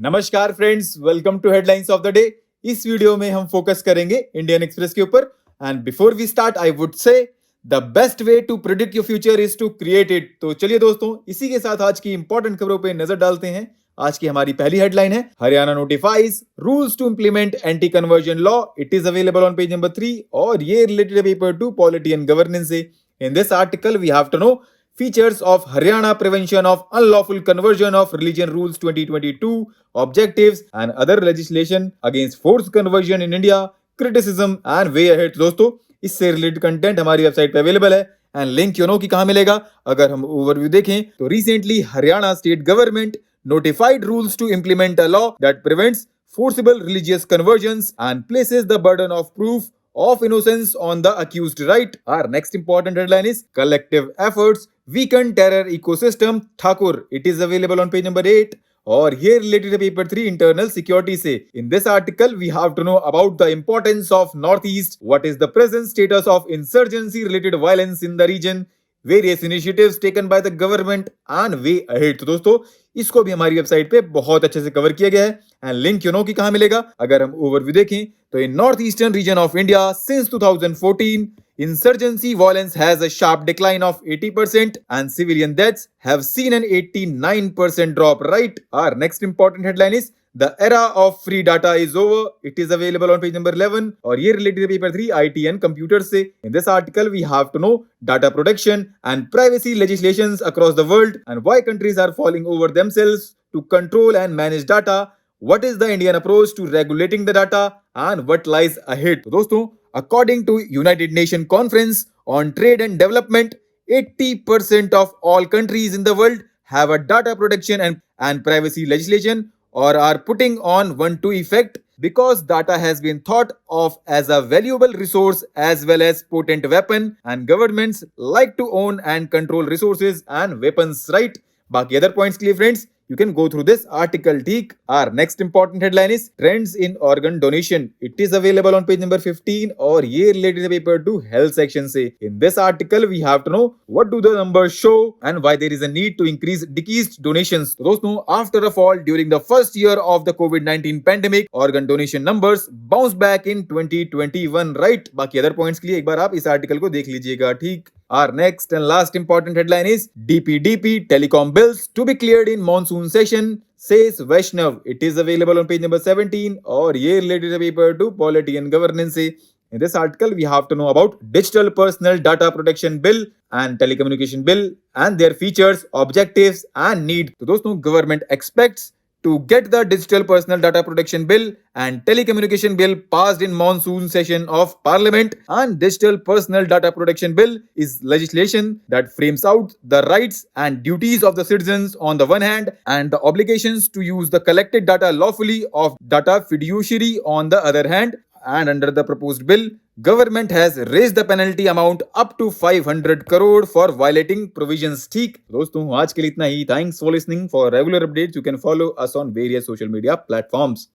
नमस्कार friends, welcome to headlines of the day. इस video में हम फोकस करेंगे इंडियन एक्सप्रेस के ऊपर। And before we start I would say the best way to predict your future is to create it. तो चलिए दोस्तों, इसी के साथ आज की इंपॉर्टेंट खबरों पे नजर डालते हैं। आज की हमारी पहली हेडलाइन है, Haryana notifies rules to implement anti conversion law. It is available on page number 3 और ये related paper to polity and governance से। In this article we have to know features of Haryana prevention of unlawful conversion of religion rules 2022, objectives and other legislation against forced conversion in India, criticism and way ahead। दोस्तों, इससे related content हमारी website पे available है and link you know कि कहां मिलेगा। अगर हम ओवरव्यू देखें तो recently Haryana state government notified rules to implement a law that prevents forcible religious conversions and places the burden of proof of innocence on the accused, right? Our next important headline is collective efforts weaken terror ecosystem Thakur। It is available on page number 8 और ये related to paper 3 internal security से। In this article we have to know about the importance of northeast, what is the present status of insurgency related violence in the region, various initiatives taken by the government and way ahead। तो दोस्तों, इसको भी हमारी website पे बहुत अच्छे से cover किया गया है एंड लिंक यू नो कि कहां मिलेगा। अगर हम ओवरव्यू देखें तो in north eastern region of India since 2014 insurgency violence has a sharp decline of 80% and civilian deaths have seen an 89% drop, right? Our next important headline is the era of free data is over। It is available on page number 11 और ये related to paper 3 IT and computer से। In this article we have to know data protection and privacy legislations across the world and why countries are falling over themselves to control and manage data, what is the Indian approach to regulating the data and what lies ahead। तो दोस्तों, according to United Nations Conference on Trade and Development, 80% of all countries in the world have a data protection and privacy legislation or are putting on one to effect because data has been thought of as a valuable resource as well as potent weapon and governments like to own and control resources and weapons, right? बाकी other points के लिए friends you can go through this article, ठीक? Our next important headline is trends in organ donation। It is available on page number 15 और ये related to paper 2 health section से। In this article we have to know what do the numbers show and why there is a need to increase decreased donations। तो दोस्तों, after a fall during the first year of the COVID-19 pandemic, organ donation numbers bounced back in 2021, right? बाकी other points के लिए एक बार आप इस article को देख लीजिएगा, ठीक? Our next and last important headline is DPDP telecom bills to be cleared in monsoon session, says Vaishnav। It is available on page number 17 और ये related to paper 2 polity and governance से। In this article we have to know about digital personal data protection bill and telecommunication bill and their features, objectives and need। तो दोस्तों, government expects to get the digital personal data protection bill and telecommunication bill passed in monsoon session of parliament, and digital personal data protection bill is legislation that frames out the rights and duties of the citizens on the one hand and the obligations to use the collected data lawfully of data fiduciary on the other hand। And under the proposed bill, government has raised the penalty amount up to 500 crore for violating provisions, ठीक? दोस्तों, आज के लिए इतना ही। Thanks for listening। For regular updates you can follow us on various social media platforms।